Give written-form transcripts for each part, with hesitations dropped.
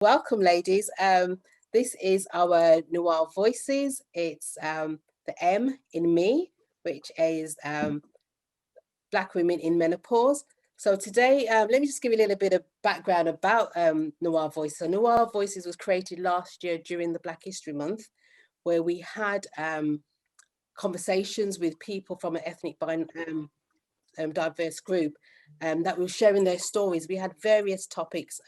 Welcome, ladies. This is our Noir Voices. It's the M in me, which is Black women in menopause. So today, let me just give you a little bit of background about Noir Voices. So Noir Voices was created last year during the Black History Month, where we had conversations with people from an ethnic diverse group that were sharing their stories. We had various topics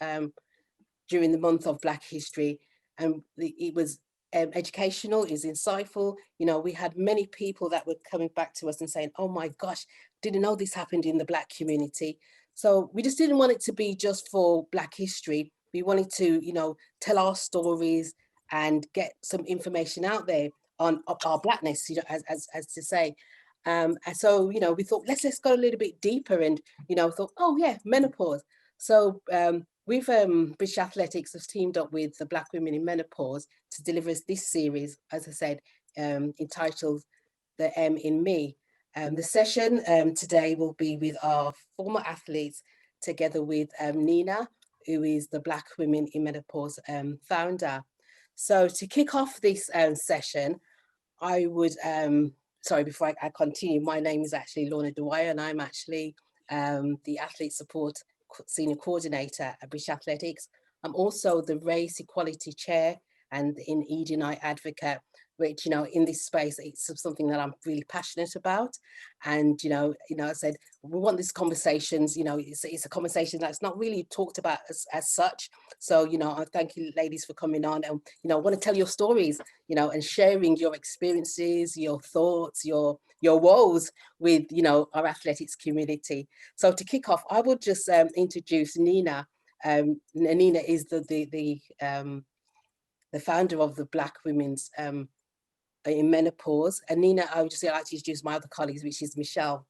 during the month of Black History, and it was educational, it was insightful. You know, we had many people that were coming back to us and saying, oh my gosh, didn't know this happened in the Black community. So we just didn't want it to be just for Black history. We wanted to, you know, tell our stories and get some information out there on our Blackness, you know, as to say. And so, you know, we thought, let's go a little bit deeper and, you know, thought, oh yeah, menopause. So we've British Athletics has teamed up with the Black Women in Menopause to deliver this series, as I said, entitled The M in Me. The session today will be with our former athletes, together with Nina, who is the Black Women in Menopause founder. So to kick off this session, I would, sorry, before I continue, my name is actually Lorna Dwyer, and I'm actually the Athlete Support Senior Coordinator at British Athletics. I'm also the Race Equality Chair and an ED&I advocate, which, you know, in this space, it's something that I'm really passionate about. And, you know, I said, we want these conversations, you know, it's a conversation that's not really talked about as such. So, you know, I thank you ladies for coming on and, you know, want to tell your stories, you know, and sharing your experiences, your thoughts, your woes with, you know, our athletics community. So to kick off, I would just introduce Nina. Nina is the founder of the Black Women's in Menopause. And Nina, I would just like to introduce my other colleagues, which is Michelle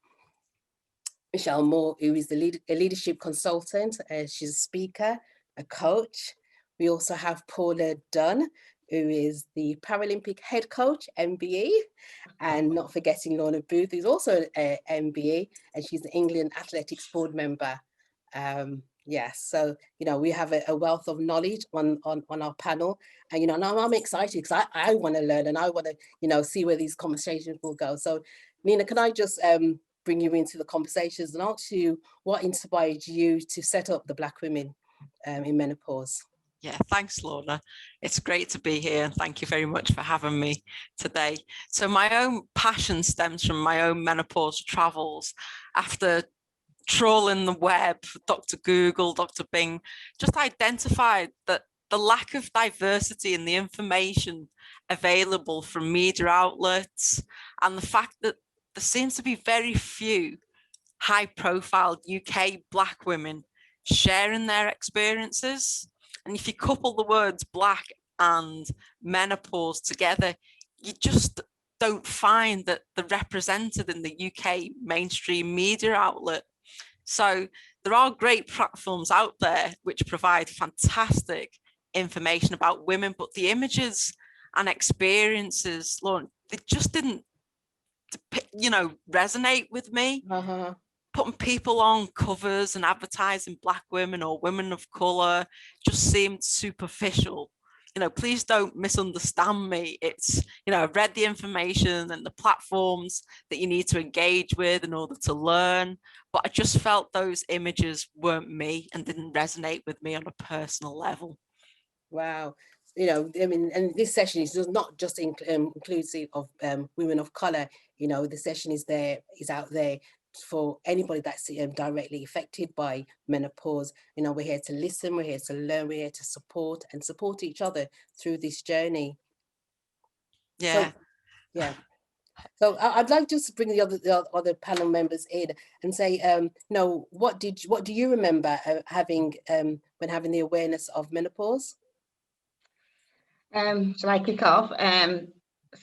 Moore, who is a leadership consultant. She's a speaker, a coach. We also have Paula Dunn, who is the Paralympic head coach, MBE, and not forgetting Lorna Booth, who's also an MBE, and she's the England Athletics board member. Yes, so, you know, we have a wealth of knowledge on our panel, and, you know, now I'm excited because I want to learn and I want to, you know, see where these conversations will go. So, Nina, can I just bring you into the conversations and ask you what inspired you to set up the Black Women in Menopause? Yeah, thanks, Lorna. It's great to be here, and thank you very much for having me today. So my own passion stems from my own menopause travels. After trawling the web, Dr. Google, Dr. Bing, just identified that the lack of diversity in the information available from media outlets, and the fact that there seems to be very few high-profile UK Black women sharing their experiences. And if you couple the words Black and menopause together, you just don't find that they're represented in the UK mainstream media outlet. So there are great platforms out there which provide fantastic information about women, but the images and experiences, Lauren, they just didn't, you know, resonate with me. Putting people on covers and advertising Black women or women of colour just seemed superficial. You know, please don't misunderstand me. It's, you know, I've read the information and the platforms that you need to engage with in order to learn, but I just felt those images weren't me and didn't resonate with me on a personal level. Wow. You know, I mean, and this session is not just inclusive of women of colour. You know, the session is out there for anybody that's directly affected by menopause. You know, we're here to listen, we're here to learn, we're here to support each other through this journey. Yeah. So, yeah. So I'd like just to bring the other panel members in and say, you know, what do you remember having when having the awareness of menopause? Shall I kick off?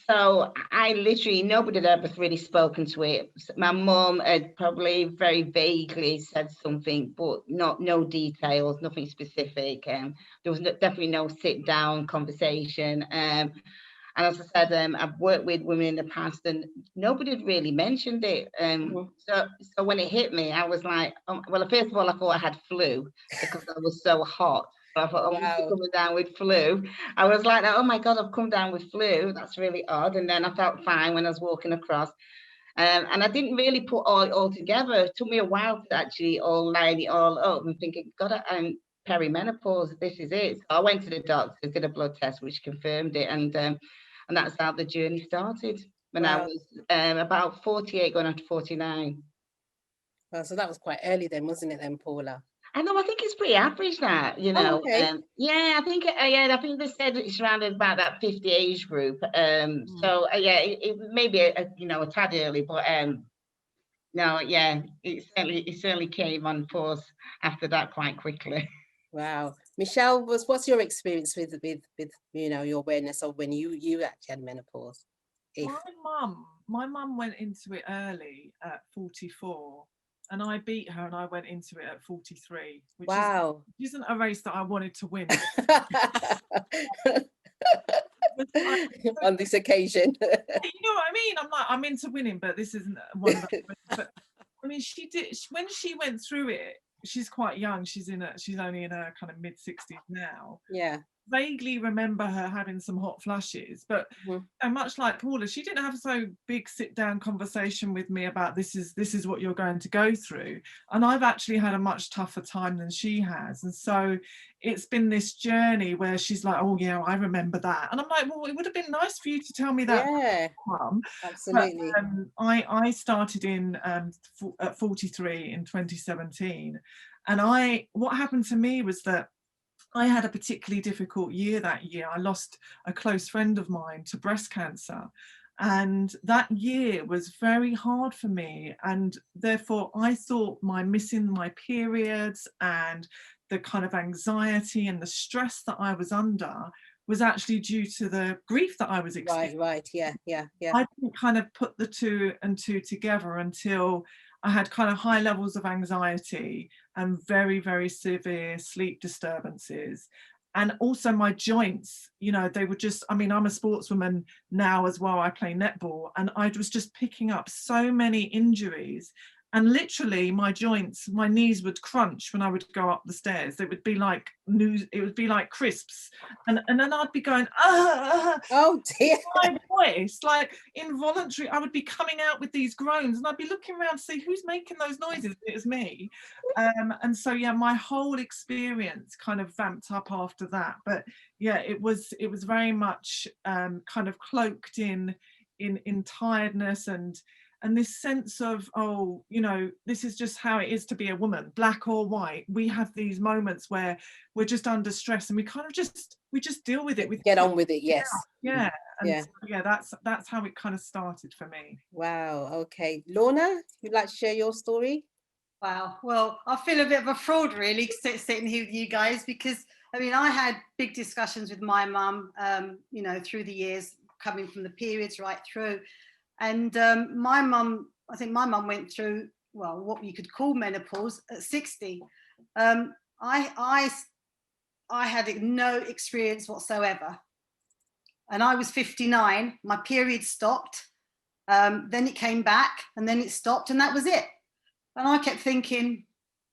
So I literally, nobody had ever really spoken to it. My mum had probably very vaguely said something, but no details, nothing specific. There was definitely no sit down conversation. And as I said, I've worked with women in the past and nobody had really mentioned it. So when it hit me, I was like, well, first of all, I thought I had flu because I was so hot. I thought, oh, I'm Wow. coming down with flu. I was like, oh my God, I've come down with flu. That's really odd. And then I felt fine when I was walking across. And I didn't really put all together. It took me a while to actually line it all up and thinking, God, I'm perimenopause. This is it. So I went to the doctor, did a blood test, which confirmed it. And that's how the journey started when I Wow. was about 48, going on to 49. Well, so that was quite early then, wasn't it then, Paula? I know. I think it's pretty average, that, you Oh, know. okay. Yeah, I think they said it's around about that 50 age group. So yeah, it may be a tad early, but no, yeah, it certainly came on force after that quite quickly. Wow. Michelle, what's your experience with your awareness of when you actually had menopause? My mum went into it early at 44, and I beat her, and I went into it at 43, which Wow. isn't a race that I wanted to win. On this occasion. You know what I mean? I'm into winning, but this isn't one of those. But I mean, when she went through it. She's quite young. She's only in her kind of mid-60s now. Yeah. Vaguely remember her having some hot flashes, but much like Paula, she didn't have so big sit-down conversation with me about this is what you're going to go through. And I've actually had a much tougher time than she has, and so it's been this journey where she's like, oh yeah, I remember that, and I'm like, well, it would have been nice for you to tell me that, Mum. Absolutely. But, I started at 43 in 2017, and what happened to me was that I had a particularly difficult year that year. I lost a close friend of mine to breast cancer. And that year was very hard for me. And therefore, I thought my missing my periods and the kind of anxiety and the stress that I was under was actually due to the grief that I was experiencing. Right. Yeah. I didn't kind of put the two and two together until I had kind of high levels of anxiety and very, very severe sleep disturbances. And also my joints, they were just, I mean, I'm a sportswoman now as well. I play netball, and I was just picking up so many injuries. And literally my joints, my knees would crunch when I would go up the stairs. It would be like crisps. And then I'd be going, oh dear. My voice, like involuntary, I would be coming out with these groans, and I'd be looking around to see who's making those noises. It was me. And so yeah, my whole experience kind of vamped up after that. But yeah, it was very much kind of cloaked in tiredness and this sense of, this is just how it is to be a woman, black or white. We have these moments where we're just under stress, and we kind of just deal with it. Get on with it. Yes. Yeah. And so, yeah, that's how it kind of started for me. Wow. Okay. Lorna, you'd like to share your story? Wow. Well, I feel a bit of a fraud really sitting here with you guys, because I mean, I had big discussions with my mum, through the years, coming from the periods right through. And I think my mum went through, well, what you could call menopause at 60. I had no experience whatsoever. And I was 59, my period stopped, then it came back, and then it stopped, and that was it. And I kept thinking,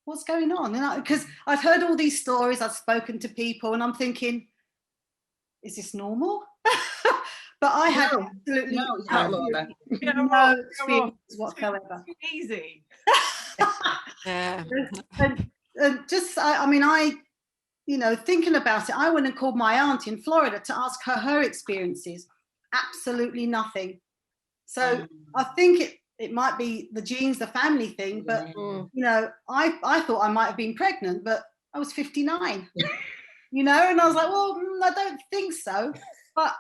what's going on? And because I've heard all these stories, I've spoken to people, and I'm thinking, is this normal? But I had absolutely no experience whatsoever. Easy. Yeah. And just, thinking about it, I went and called my auntie in Florida to ask her experiences. Absolutely nothing. So I think it might be the genes, the family thing, but I thought I might have been pregnant, but I was 59. And I was like, well, I don't think so. But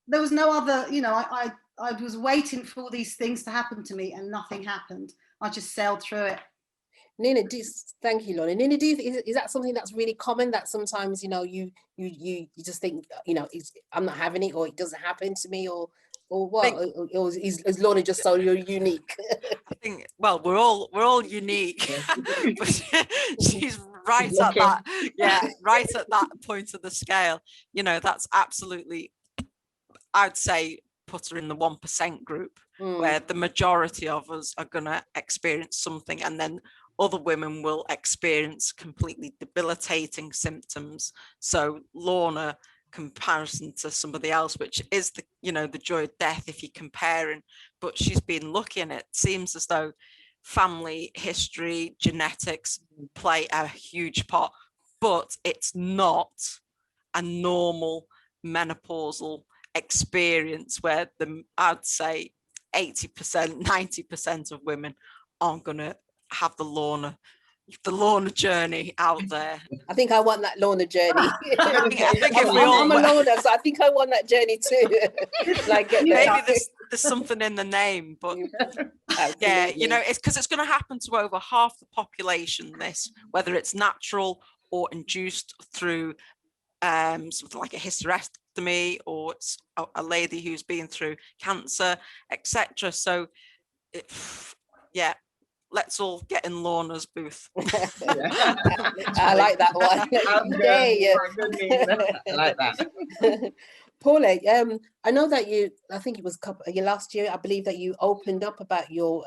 there was no other, I was waiting for all these things to happen to me, and nothing happened. I just sailed through it. Nina, thank you, Lorna. Nina, is that something that's really common, that sometimes, you just think, I'm not having it, or it doesn't happen to me, or what? Or is Lorna just so unique? I think, well, we're all unique, but she's right at that. Yeah, right at that point of the scale. That's absolutely, I'd say, put her in the 1% group, where the majority of us are going to experience something and then other women will experience completely debilitating symptoms. So Lorna, comparison to somebody else, which is the, you know, the joy of death if you're comparing, but she's been lucky, and it seems as though family history, genetics play a huge part, but it's not a normal menopausal experience where I'd say 80%, 90% of women aren't going to have the Lorna journey out there. I think I want that Lorna journey. I think if we all, I'm a Lorna, so I think I want that journey too. Like, maybe there's something in the name, but yeah, you know, it's because it's going to happen to over half the population, this, whether it's natural or induced through something like a hysterectomy, or it's a lady who's been through cancer, etc. So yeah, let's all get in Lorna's booth. I like that one. I like that. Paula, I know that I think it was last year, I believe that you opened up about your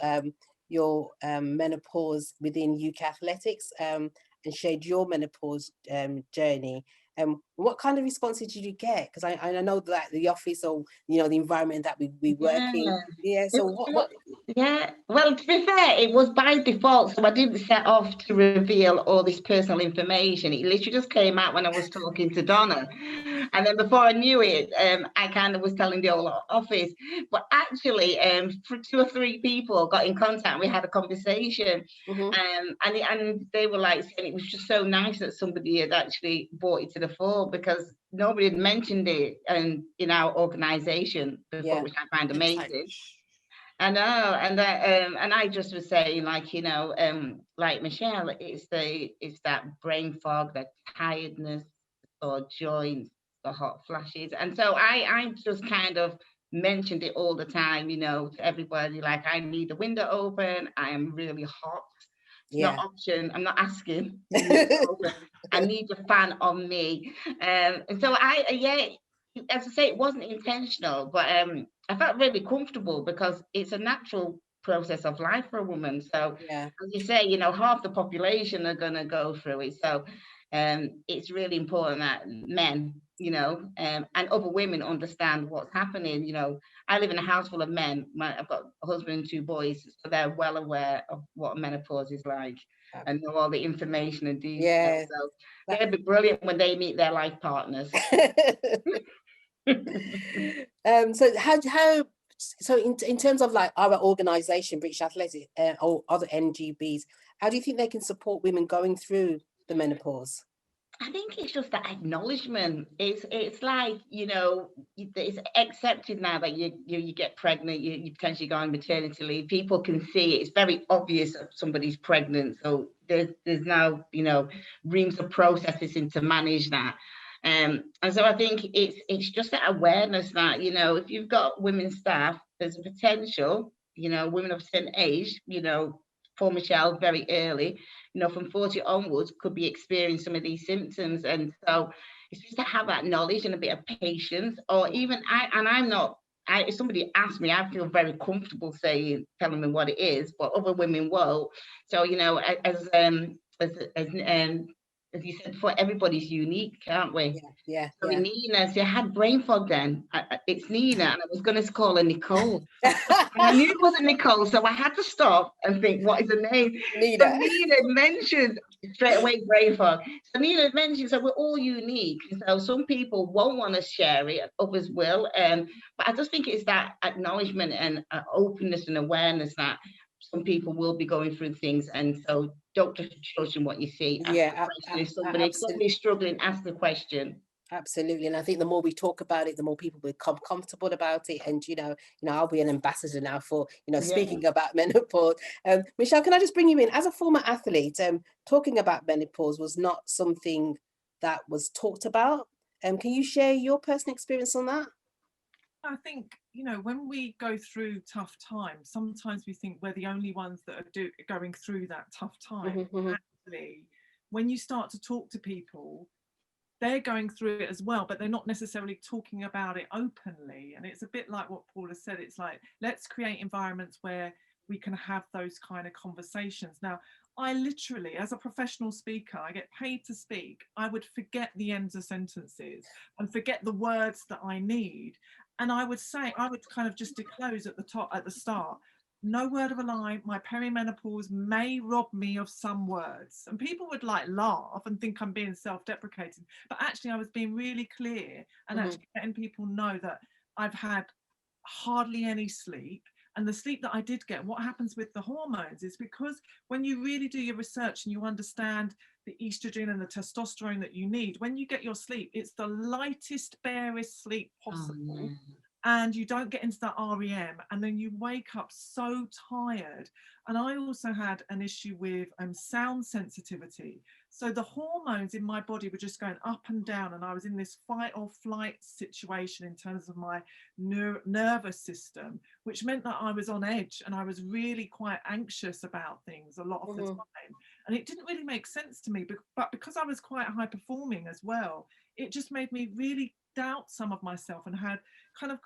menopause within UK Athletics, and shared your menopause journey. What kind of responses did you get? Because I know that the office, or you know, the environment that we work in. Yeah. So what? Yeah. Well, to be fair, it was by default, so I didn't set off to reveal all this personal information. It literally just came out when I was talking to Donna, and then before I knew it, I kind of was telling the whole office. But actually, for 2 or 3 people got in contact. We had a conversation, and they were like saying it was just so nice that somebody had actually brought it to the fore, because nobody had mentioned it in our organisation before, which I find amazing. I know, and I just was saying, like, you know, like Michelle, it's that brain fog, that tiredness, or joints, the hot flashes, and so I just kind of mentioned it all the time, you know, to everybody, like, I need the window open, I am really hot. It's not option. I'm not asking. I need the fan on me. And so as I say, it wasn't intentional, but I felt really comfortable, because it's a natural process of life for a woman. So as you say, you know, half the population are going to go through it. So it's really important that men, you know, and other women understand what's happening. You know, I live in a house full of men. I've got a husband and 2 boys, so they're well aware of what menopause is like, and know all the information and details. So they'll be brilliant when they meet their life partners. So in terms of like our organisation, British Athletics, or other NGBs, how do you think they can support women going through the menopause? I think it's just that acknowledgement. It's like, you know, it's accepted now that you get pregnant, you potentially go on maternity leave. People can see it. It's very obvious that somebody's pregnant. So there's now, you know, reams of processes to manage that. And so I think it's just that awareness that, you know, if you've got women staff, there's a potential, you know, women of a certain age, you know, for Michelle, very early, you know, from 40 onwards, could be experiencing some of these symptoms. And so it's just to have that knowledge and a bit of patience. Or even if somebody asks me, I feel very comfortable telling them what it is, but other women won't. So, you know, as you said before, everybody's unique, aren't we? So Nina, so I had brain fog then. It's Nina, and I was going to call her Nicole. And I knew it wasn't Nicole, so I had to stop and think, what is the name? Nina. So Nina mentioned straight away brain fog. So Nina mentioned, so we're all unique. So some people won't want to share it, others will. But I just think it's that acknowledgement and openness and awareness that some people will be going through things, and so don't just judge on what you see. If somebody's struggling, ask the question. Absolutely, and I think the more we talk about it, the more people become comfortable about it. And you know, I'll be an ambassador now for speaking about menopause. Michelle, can I just bring you in as a former athlete? Talking about menopause was not something that was talked about. Can you share your personal experience on that? I think, you know, when we go through tough times, sometimes we think we're the only ones that are going through that tough time. Actually, when you start to talk to people, they're going through it as well, but they're not necessarily talking about it openly. And it's a bit like what Paula said. It's like, let's create environments where we can have those kind of conversations. Now, I literally, as a professional speaker, I get paid to speak, I would forget the ends of sentences and forget the words that I need. And I would kind of just disclose at the start, no word of a lie, my perimenopause may rob me of some words. And people would like laugh and think I'm being self-deprecating. But actually I was being really clear and actually letting people know that I've had hardly any sleep. And the sleep that I did get, what happens with the hormones is because when you really do your research and you understand the estrogen and the testosterone that you need, when you get your sleep, it's the lightest, barest sleep possible. And you don't get into that REM, and then you wake up so tired. And I also had an issue with sound sensitivity. So the hormones in my body were just going up and down, and I was in this fight or flight situation in terms of my nervous system, which meant that I was on edge and I was really quite anxious about things a lot of the time. And it didn't really make sense to me, but because I was quite high performing as well, it just made me really doubt some of myself and had kind of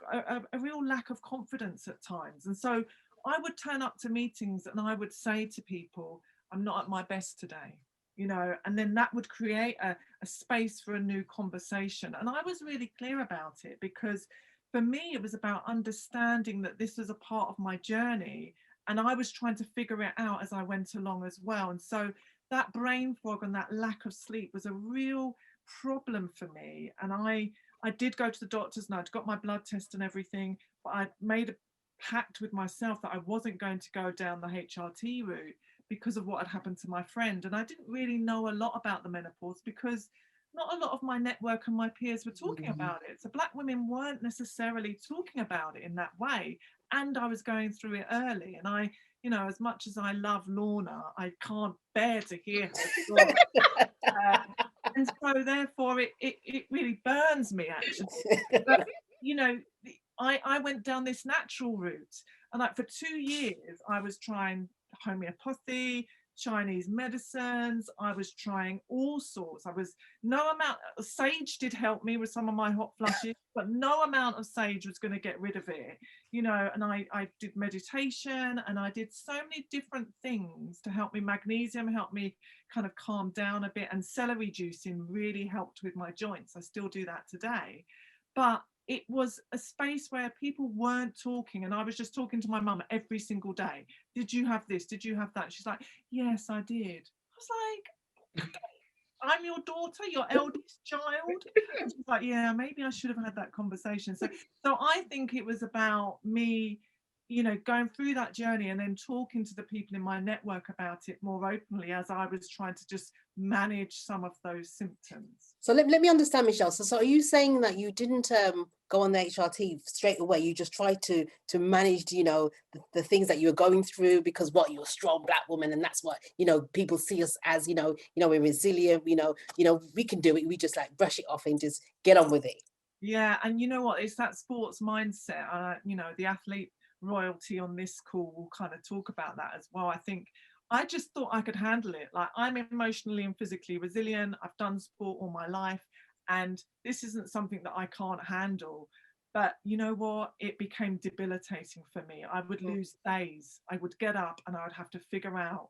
a real lack of confidence at times. And so I would turn up to meetings and I would say to people, I'm not at my best today, you know, and then that would create a space for a new conversation. And I was really clear about it, because for me it was about understanding that this was a part of my journey, and I was trying to figure it out as I went along as well. And so that brain fog and that lack of sleep was a real problem for me. And I did go to the doctors and I'd got my blood test and everything, but I made a pact with myself that I wasn't going to go down the HRT route because of what had happened to my friend. And I didn't really know a lot about the menopause because not a lot of my network and my peers were talking about it. So Black women weren't necessarily talking about it in that way. And I was going through it early. And I, you know, as much as I love Lorna, I can't bear to hear her story. And so therefore it really burns me, actually. But, you know, I went down this natural route, and like for 2 years I was trying homeopathy, Chinese medicines, I was trying all sorts. Sage did help me with some of my hot flushes, but no amount of sage was going to get rid of it, you know. And I did meditation, and I did so many different things to help me. Magnesium helped me kind of calm down a bit, and celery juicing really helped with my joints. I still do that today. But it was a space where people weren't talking, and I was just talking to my mum every single day. Did you have this? Did you have that? She's like, yes, I did. I was like, I'm your daughter, your eldest child. And she's like, yeah, maybe I should have had that conversation. So I think it was about me, you know, going through that journey and then talking to the people in my network about it more openly as I was trying to just manage some of those symptoms. So let me understand, Michelle. So are you saying that you didn't go on the HRT straight away? You just tried to manage, you know, the things that you were going through, because you're a strong Black woman, and that's what, you know, people see us as, you know, we're resilient, you know, we can do it. We just like brush it off and just get on with it. Yeah, and you know what? It's that sports mindset. You know, the athlete royalty on this call will kind of talk about that as well. I think I just thought I could handle it. Like, I'm emotionally and physically resilient. I've done sport all my life, and this isn't something that I can't handle. But you know what? It became debilitating for me. I would lose days. I would get up and I would have to figure out,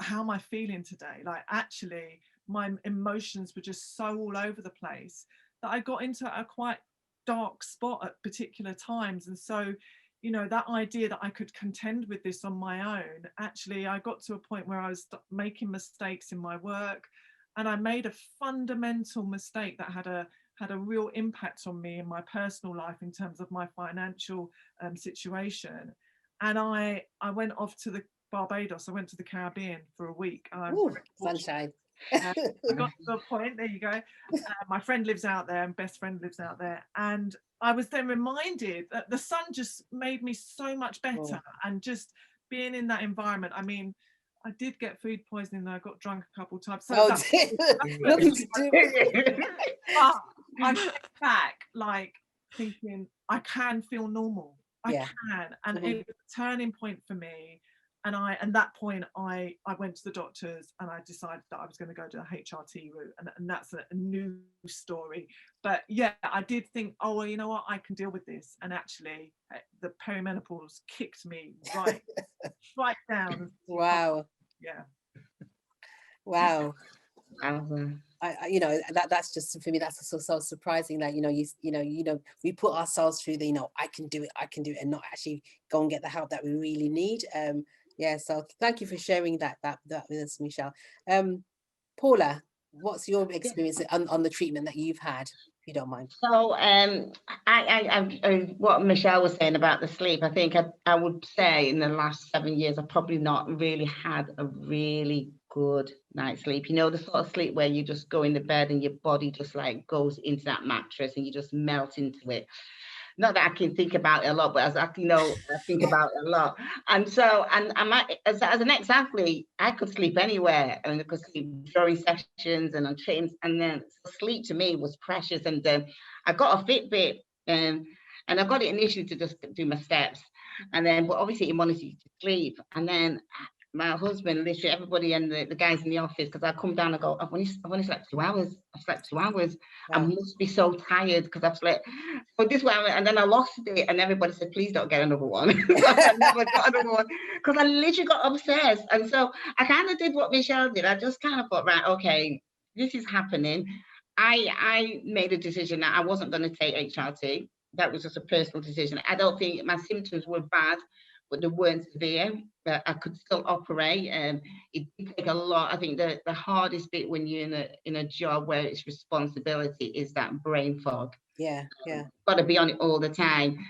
how am I feeling today? Like, actually, my emotions were just so all over the place that I got into a quite dark spot at particular times. And so, you know, that idea that I could contend with this on my own, actually, I got to a point where I was making mistakes in my work, and I made a fundamental mistake that had a real impact on me in my personal life in terms of my financial situation. And I went off to the Barbados. I went to the Caribbean for a week. Ooh, sunshine. I got to a point, there you go. My friend lives out there, and best friend lives out there. And I was then reminded that the sun just made me so much better. And just being in that environment, I mean, I did get food poisoning and I got drunk a couple of times. So nothing to do. But I'm back, like, thinking I can feel normal. I can. And it was a turning point for me. And at that point, I went to the doctors and I decided that I was going to go to the HRT route. And that's a new story. But yeah, I did think, oh, well, you know what? I can deal with this. And actually, the perimenopause kicked me right down. Wow. Yeah. Wow. I You know, that's just, for me, that's so surprising that, you know, we put ourselves through the, you know, I can do it, and not actually go and get the help that we really need. Yeah, so thank you for sharing that with us, Michelle. Paula, what's your experience on the treatment that you've had, if you don't mind? So, what Michelle was saying about the sleep, I think I would say in the last 7 years, I've probably not really had a really good night's sleep. You know, the sort of sleep where you just go in the bed and your body just like goes into that mattress and you just melt into it. Not that I can think about it a lot, but as I think about it a lot. And so, and as an ex-athlete, I could sleep anywhere, and I could sleep during sessions and on trains. And then sleep to me was precious. And I got a Fitbit, and I got it initially to just do my steps, and then, but obviously it monitors you to sleep. And then my husband, literally everybody and the guys in the office, because I come down and go, I've only slept 2 hours. I've slept 2 hours. Wow. I must be so tired because I've slept. So this way, and then I lost it, and everybody said, please don't get another one. I never got another one because I literally got obsessed. And so I kind of did what Michelle did. I just kind of thought, right, okay, this is happening. I made a decision that I wasn't going to take HRT. That was just a personal decision. I don't think my symptoms were bad, but they weren't severe. But I could still operate, and it did take a lot. I think the hardest bit when you're in a job where it's responsibility is that brain fog. Yeah. Got to be on it all the time.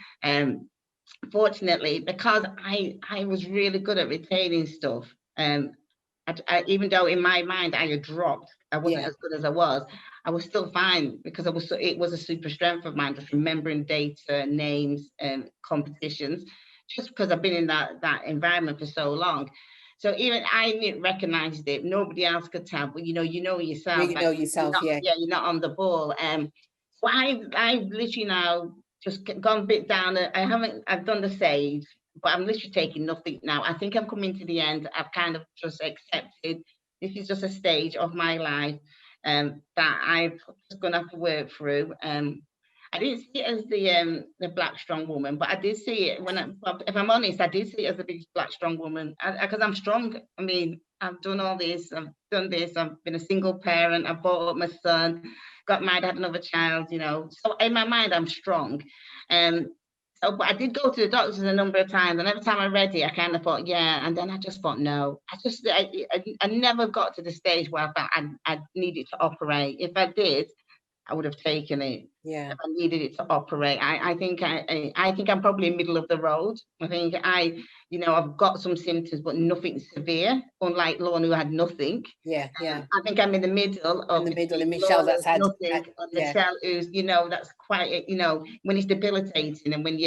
Fortunately, because I was really good at retaining stuff, I, even though in my mind I had dropped, I wasn't as good as I was still fine because it was a super strength of mine, just remembering data, names, and competitions, just because I've been in that environment for so long. So even I recognized it. Nobody else could tell, but you know yourself. You know yourself, you're not on the ball. So I've literally now just gone a bit down. I've done the save, but I'm literally taking nothing now. I think I'm coming to the end. I've kind of just accepted this is just a stage of my life that I'm just going to have to work through. I didn't see it as the black strong woman, but I did see it if I'm honest, I did see it as the big black strong woman because I'm strong. I mean, I've done all this, I've done this, I've been a single parent, I brought up my son, got married, had another child, you know. So in my mind, I'm strong. So, but I did go to the doctors a number of times, and every time I read it, I kind of thought, yeah, and then I just thought, no. I never got to the stage where I thought I needed to operate. If I did, I would have taken it. Yeah. If I needed it to operate. I think I'm probably in middle of the road. I think I've got some symptoms, but nothing severe, unlike Lorna who had nothing. Yeah. I think I'm in the middle of and Michelle that's had nothing, and Michelle who's, that's quite, when it's debilitating, and when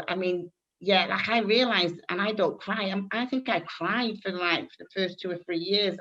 I mean, yeah, like I realized, and I don't cry. I think I cried for like the first 2 or 3 years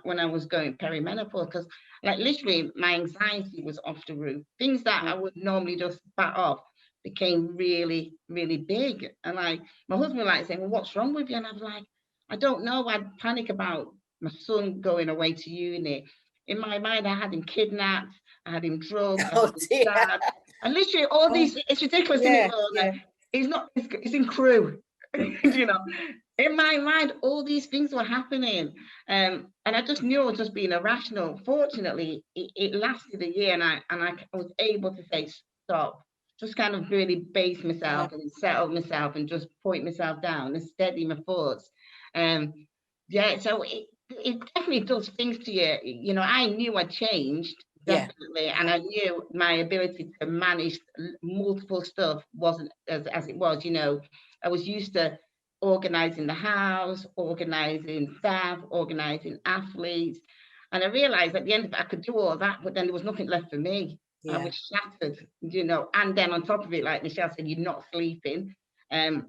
when I was going perimenopause, because like literally my anxiety was off the roof. Things that I would normally just bat off became really, really big. And like my husband like saying, well, what's wrong with you? And I was like, I don't know. I'd panic about my son going away to uni. In my mind, I had him kidnapped, I had him drugged, I had him stabbed. And literally all these, it's ridiculous, isn't it, Lorna? It's in Crewe. In my mind, all these things were happening. And I just knew I was just being irrational. Fortunately, it lasted a year, and I was able to say, stop, just kind of really base myself and settle myself and just point myself down and steady my thoughts. So it definitely does things to you. I knew I changed, definitely, and I knew my ability to manage multiple stuff wasn't as it was. I was used to organizing the house, organizing staff, organizing athletes, and I realized at the end of it I could do all that, but then there was nothing left for me. I was shattered, and then on top of it, like Michelle said, you're not sleeping, and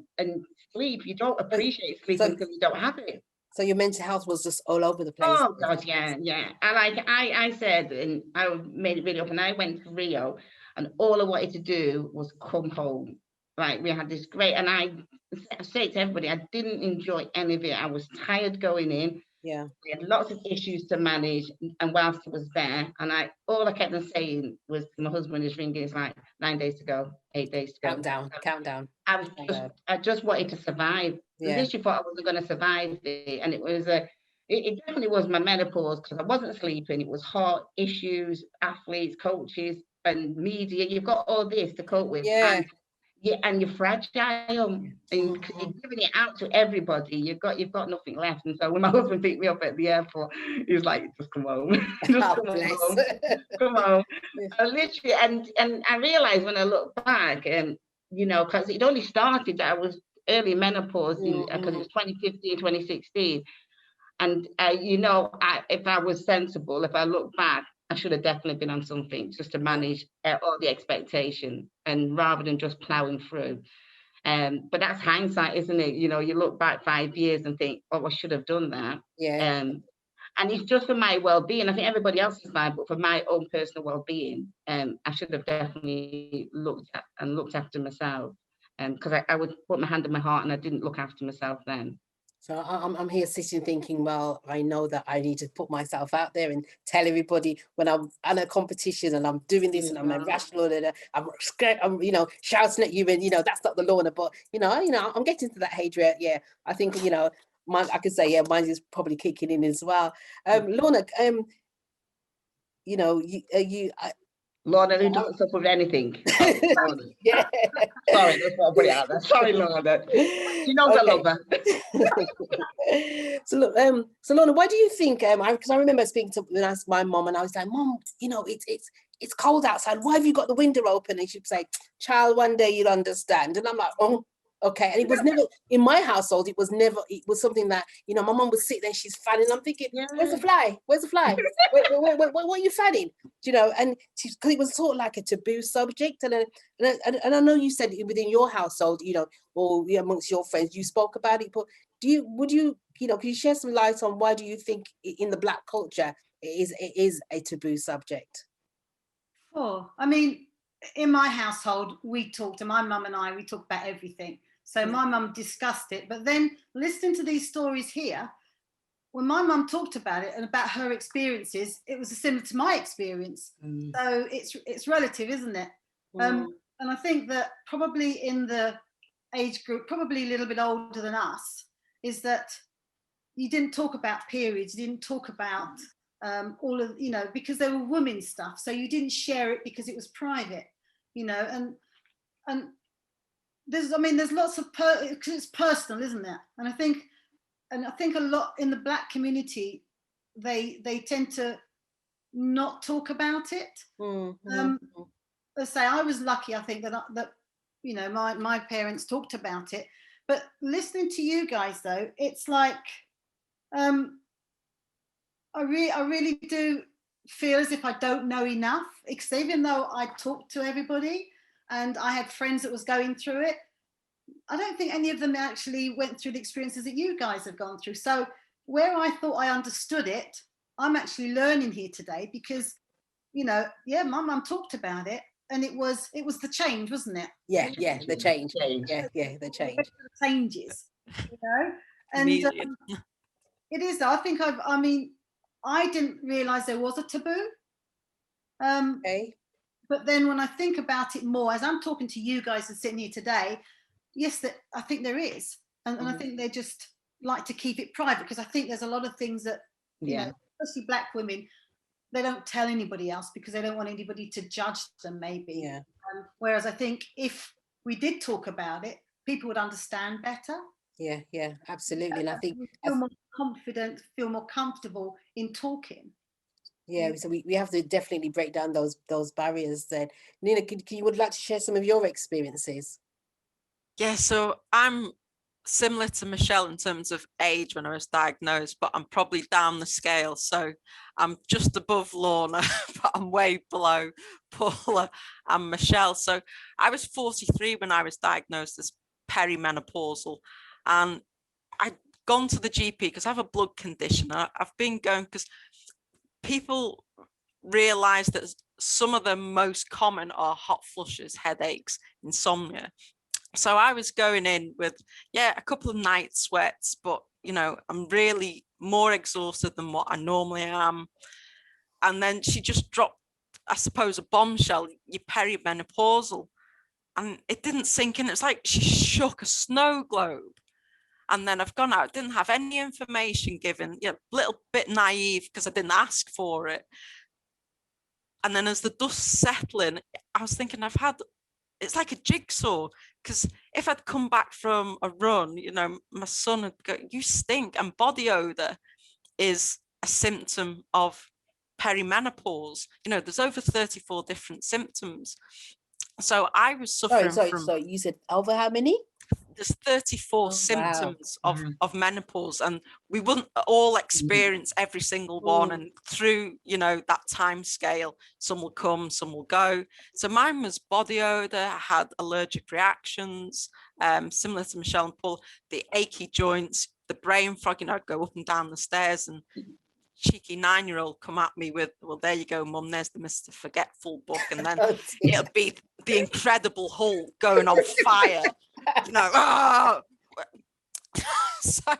sleep, you don't appreciate sleep until you don't have it. So your mental health was just all over the place. Oh God, yeah. And I said, and I made it really up, and I went to Rio, and all I wanted to do was come home. Like we had this great, and I say to everybody, I didn't enjoy any of it. I was tired going in. Yeah. We had lots of issues to manage, and whilst it was there, and all I kept on saying was to my husband is ringing, it's like 9 days to go, 8 days to go. Countdown. I just wanted to survive. I literally thought I wasn't going to survive it, and it was It definitely was my menopause, because I wasn't sleeping. It was heart issues, athletes, coaches, and media. You've got all this to cope with, Yeah. and you're fragile, and you're giving it out to everybody. You've got nothing left. And so when my husband picked me up at the airport, he was like, "Just come home, just Oh, come bless. home, come home." Literally, and I realized when I look back, you know, because it only started that I was early menopause, because it was 2015, 2016. And you know, if I was sensible, if I look back, I should have definitely been on something just to manage all the expectation, and rather than just plowing through. But that's hindsight, isn't it? You know, you look back 5 years and think, oh, I should have done that. Yeah. And it's just for my well-being. I think everybody else is fine, but for my own personal well-being, I should have definitely looked after myself. Because I would put my hand on my heart, and I didn't look after myself then. So I'm here sitting thinking, well, I know that I need to put myself out there and tell everybody when I'm at a competition and I'm doing this and I'm irrational and I'm scared, I'm, you know, shouting at you, and, you know, that's not the Lorna, but, you know, I'm getting to that age where, yeah, I think, you know, I could say, yeah, mine is probably kicking in as well. Lorna, you know, Lorna, who doesn't suffer with anything. Yeah. Sorry, that's what I put it out there. Sorry, Lorna. She knows I love her. So look, so Lorna, why do you think? Because I remember speaking to my mom, and I was like, "Mom, you know, it's cold outside. Why have you got the window open?" And she'd say, "Child, one day you'll understand." And I'm like, "Oh, okay." And it was never in my household. It was something that, you know, my mom would sit there, she's fanning. I'm thinking, "Where's the fly? Where's the fly? What are you fanning?" Do you know? And because it was sort of like a taboo subject, and I know you said within your household, you know, or amongst your friends, you spoke about it, but would you know, can you share some light on why do you think in the Black culture it is a taboo subject? Oh, I mean, in my household, we my mum and I, we talked about everything. So my mum discussed it, but then listening to these stories here, when my mum talked about it and about her experiences, it was similar to my experience. So it's relative, isn't it? And I think that probably in the age group, probably a little bit older than us, is that you didn't talk about periods, you didn't talk about all of, you know, because they were women's stuff. So you didn't share it because it was private, you know, and there's lots of, because it's personal, isn't it? And I think a lot in the Black community, they tend to not talk about it. Let's say I was lucky, I think that you know, my parents talked about it. But listening to you guys, though, it's like I really do feel as if I don't know enough, because even though I talked to everybody and I had friends that was going through it, I don't think any of them actually went through the experiences that you guys have gone through. So where I thought I understood it, I'm actually learning here today, because, you know, yeah, my mum talked about it, and it was the change, wasn't it? Yeah, the change. Yeah, the change. The changes, you know, and it is. I think I didn't realise there was a taboo. Okay. But then when I think about it more, as I'm talking to you guys and sitting here today, yes, I think there is, and I think they just like to keep it private, because I think there's a lot of things that, you know, especially Black women, they don't tell anybody else because they don't want anybody to judge them, maybe. Yeah. Whereas I think if we did talk about it, people would understand better. Yeah, absolutely. And I think feel more confident, feel more comfortable in talking. Yeah, so we have to definitely break down those barriers then. Nina, would like to share some of your experiences? Yeah, so I'm similar to Michelle in terms of age when I was diagnosed, but I'm probably down the scale. So I'm just above Lorna, but I'm way below Paula and Michelle. So I was 43 when I was diagnosed as perimenopausal, and I'd gone to the GP because I have a blood condition. I've been going because people realize that some of the most common are hot flushes, headaches, insomnia. So I was going in with, a couple of night sweats, but, you know, I'm really more exhausted than what I normally am. And then she just dropped, I suppose, a bombshell, you're perimenopausal. And it didn't sink in. It's like she shook a snow globe. And then I've gone out, didn't have any information given, a little bit naive because I didn't ask for it. And then as the dust's settling, I was thinking it's like a jigsaw, because if I'd come back from a run, my son would go, you stink. And body odor is a symptom of perimenopause. There's over 34 different symptoms. So I was suffering Sorry, you said over how many? There's 34 symptoms of menopause, and we wouldn't all experience every single one. And through, that time scale, some will come, some will go. So mine was body odor. I had allergic reactions, similar to Michelle and Paul, the achy joints, the brain fog. I'd go up and down the stairs, and cheeky 9-year-old come at me with, well, there you go, mum, there's the Mr. Forgetful book. And then it'll be the Incredible Hulk going on fire, So,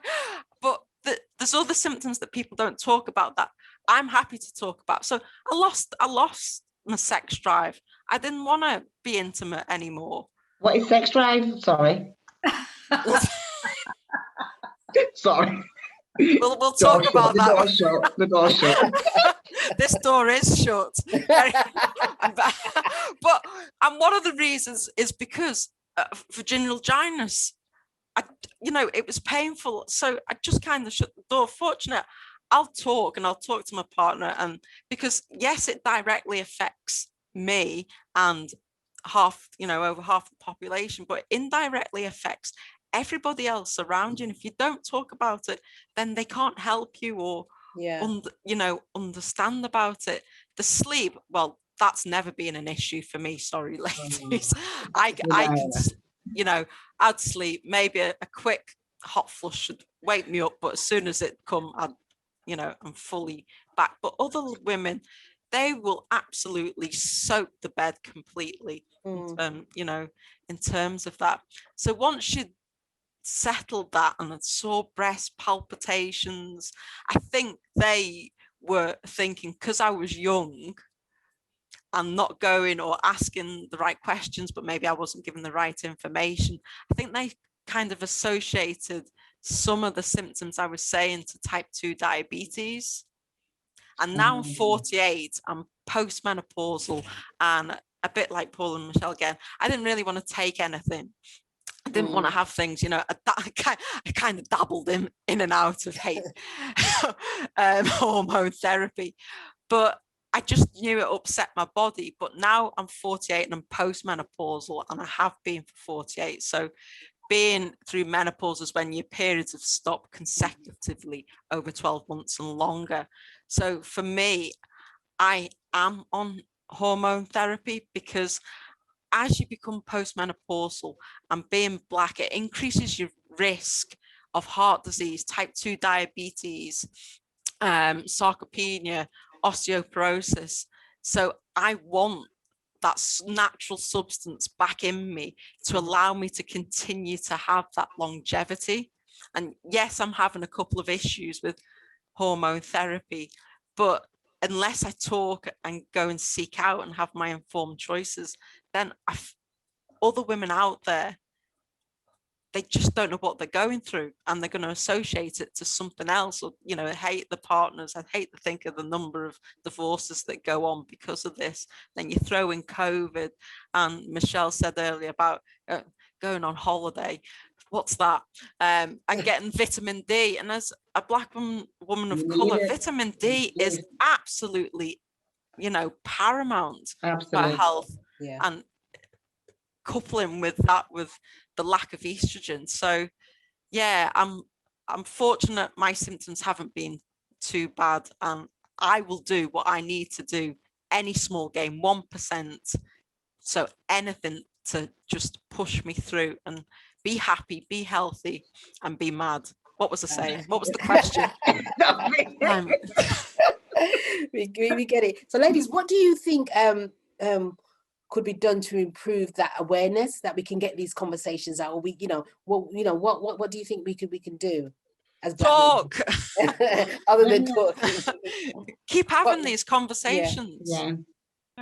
but there's other symptoms that people don't talk about that I'm happy to talk about. So I lost my sex drive. I didn't want to be intimate anymore. What is sex drive? Sorry. Sorry. We'll talk about that. The door's shut. This door is shut. But and one of the reasons is because vaginal-vaginas, it was painful. So I just kind of shut the door. Fortunately, I'll talk to my partner, and because yes, it directly affects me and over half the population, but indirectly affects everybody else around you. And if you don't talk about it, then they can't help you or understand about it. The sleep, well, that's never been an issue for me. Sorry, ladies. I can, I'd sleep. Maybe a quick hot flush should wake me up, but as soon as it come, I'm fully back. But other women, they will absolutely soak the bed completely, in terms of that. So once you settled that and I saw breast palpitations, I think they were thinking, because I was young and not going or asking the right questions, but maybe I wasn't given the right information, I think they kind of associated some of the symptoms I was saying to type 2 diabetes. And now I'm 48, I'm postmenopausal, and a bit like Paul and Michelle again, I didn't really want to take anything. I didn't want to have things, I kind of dabbled in and out of hormone therapy, but I just knew it upset my body. But now I'm 48 and I'm postmenopausal, and I have been for 48. So being through menopause is when your periods have stopped consecutively over 12 months and longer. So for me, I am on hormone therapy because as you become postmenopausal and being Black, it increases your risk of heart disease, type 2 diabetes, sarcopenia, osteoporosis. So I want that natural substance back in me to allow me to continue to have that longevity. And yes, I'm having a couple of issues with hormone therapy, but unless I talk and go and seek out and have my informed choices, then other women out there, they just don't know what they're going through, and they're going to associate it to something else, or hate the partners. I hate to think of the number of divorces that go on because of this. Then you throw in COVID, and Michelle said earlier about going on holiday. What's that? And getting vitamin D. And as a Black woman of colour, vitamin D is absolutely, paramount for health. Yeah. And coupling with that with the lack of estrogen. So yeah, I'm fortunate my symptoms haven't been too bad, and I will do what I need to do, any small gain, 1%. So anything to just push me through and be happy, be healthy, and be mad. What was I saying? What was the question? We get it. So ladies, what do you think could be done to improve that awareness, that we can get these conversations out? Or what do you think we can do as talk other than talking? Keep having these conversations. Yeah.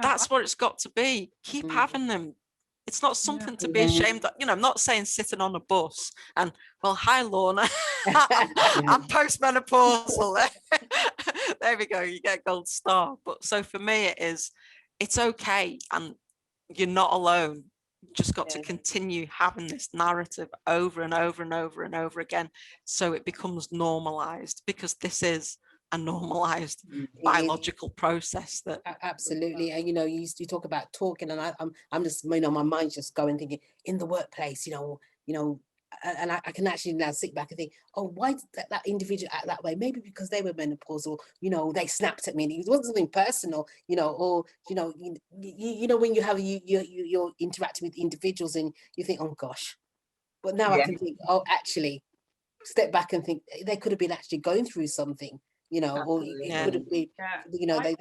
That's what it's got to be. Keep having them. It's not something to be Yeah. ashamed of. You know, I'm not saying sitting on a bus and, well, hi, Lorna, I'm postmenopausal. There we go, you get a gold star. But so for me, it's okay. And you're not alone. You've just got to Yeah. continue having this narrative over and over and over and over again, so it becomes normalized, because this is a normalized biological process that Absolutely. And you talk about talking, and I'm just, my mind's just going thinking in the workplace, and I can actually now sit back and think, oh, why did that individual act that way? Maybe because they were menopausal, they snapped at me, and it wasn't something personal, or when you're interacting with individuals and you think, oh gosh. But now I can think, oh, actually step back and think they could have been actually going through something, or it could have been, Yeah. they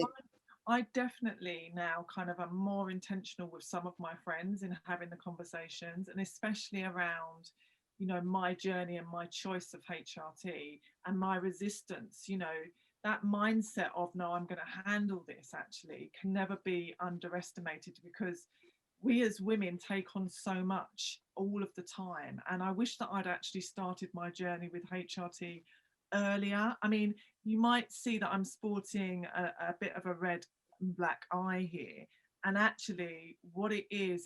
I definitely now kind of am more intentional with some of my friends in having the conversations, and especially around, my journey and my choice of HRT and my resistance. That mindset of, no, I'm going to handle this, actually can never be underestimated, because we as women take on so much all of the time. And I wish that I'd actually started my journey with HRT earlier. I mean, you might see that I'm sporting a bit of a red and black eye here. And actually what it is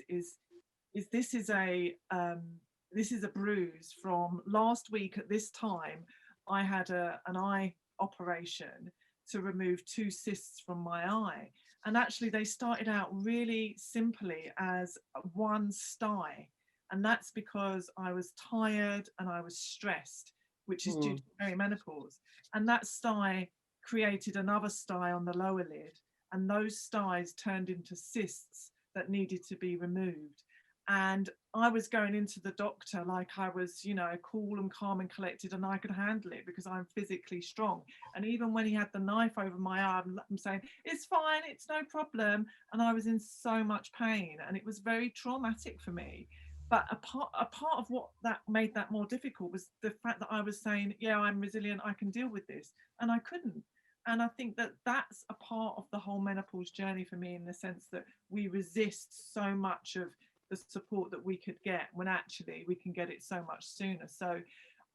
this is a bruise from last week at this time. I had an eye operation to remove 2 cysts from my eye. And actually they started out really simply as one sty. And that's because I was tired and I was stressed, which is due to perimenopause. And that sty created another sty on the lower lid. And those sties turned into cysts that needed to be removed. And I was going into the doctor like I was, cool and calm and collected, and I could handle it because I'm physically strong. And even when he had the knife over my arm, I'm saying, it's fine, it's no problem. And I was in so much pain, and it was very traumatic for me. But a part of what that made that more difficult was the fact that I was saying, yeah, I'm resilient, I can deal with this. And I couldn't. And I think that that's a part of the whole menopause journey for me, in the sense that we resist so much of the support that we could get, when actually we can get it so much sooner. So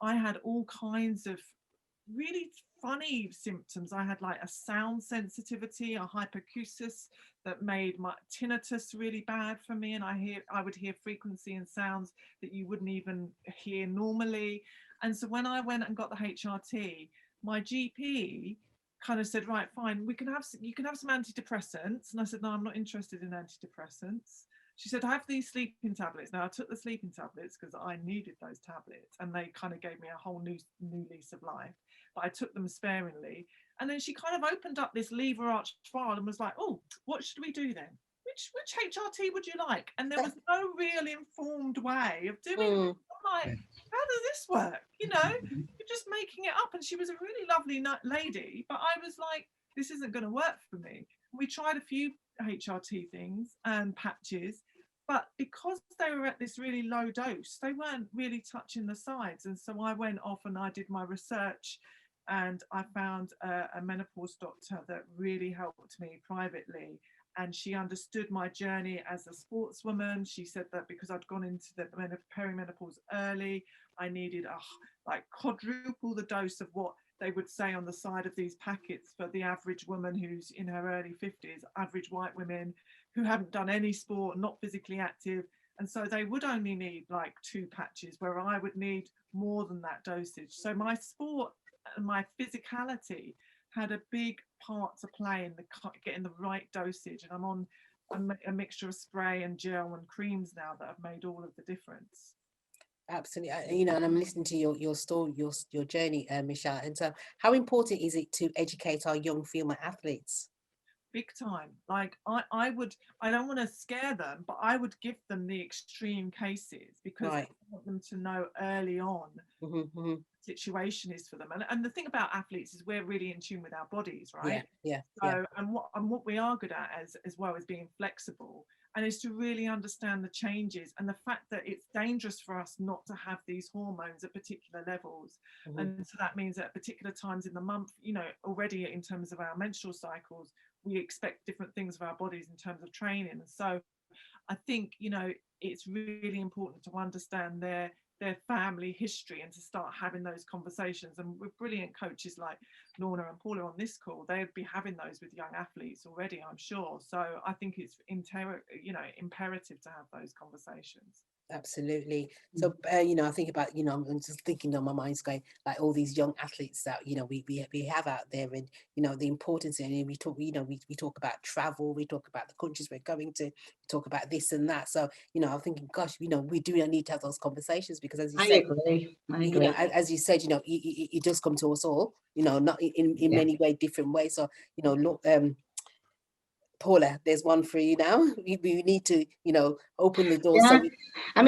I had all kinds of really funny symptoms. I had like a sound sensitivity, a hyperacusis that made my tinnitus really bad for me, and I would hear frequency and sounds that you wouldn't even hear normally. And so when I went and got the HRT, my GP kind of said, right, fine, you can have some antidepressants. And I said, no, I'm not interested in antidepressants. She said, have these sleeping tablets. Now I took the sleeping tablets because I needed those tablets, and they kind of gave me a whole new lease of life. But I took them sparingly. And then she kind of opened up this lever arch file and was like, oh, what should we do then? Which HRT would you like? And there was no real informed way of doing it. I'm like, how does this work? You're just making it up. And she was a really lovely lady, but I was like, this isn't going to work for me. We tried a few HRT things and patches, but because they were at this really low dose, they weren't really touching the sides. And so I went off and I did my research, and I found a menopause doctor that really helped me privately. And she understood my journey as a sportswoman. She said that because I'd gone into the perimenopause early, I needed like quadruple the dose of what they would say on the side of these packets for the average woman who's in her early 50s, average white women who haven't done any sport, not physically active. And so they would only need like 2 patches, where I would need more than that dosage. So my sport and my physicality had a big part to play in getting the right dosage. And I'm on a mixture of spray and gel and creams now that have made all of the difference. Absolutely. And I'm listening to your story, your journey, Michelle. And so how important is it to educate our young female athletes? Big time. Like I don't want to scare them, but I would give them the extreme cases, because I want them to know early on the situation is for them. And the thing about athletes is we're really in tune with our bodies, right? And what we are good at as well as being flexible, and is to really understand the changes and the fact that it's dangerous for us not to have these hormones at particular levels. And so that means that at particular times in the month, already in terms of our menstrual cycles, we expect different things of our bodies in terms of training. And so I think, you know, it's really important to understand their family history and to start having those conversations. And with brilliant coaches like Lorna and Paula on this call, they'd be having those with young athletes already, I'm sure. So I think it's imperative to have those conversations. Absolutely. So, you know, I think about, you know, I'm just thinking on my mind's going like all these young athletes that, you know, we have out there, and, you know, the importance, and we talk, you know, we talk about travel, we talk about the countries we're going to, we talk about this and that. So, you know, I'm thinking, gosh, you know, we do need to have those conversations, because as you said, I agree. you know, as you said, you know, it does come to us all, you know, not in many different ways. So, you know, look, Paula, there's one for you now. We need to, you know, open the door, so we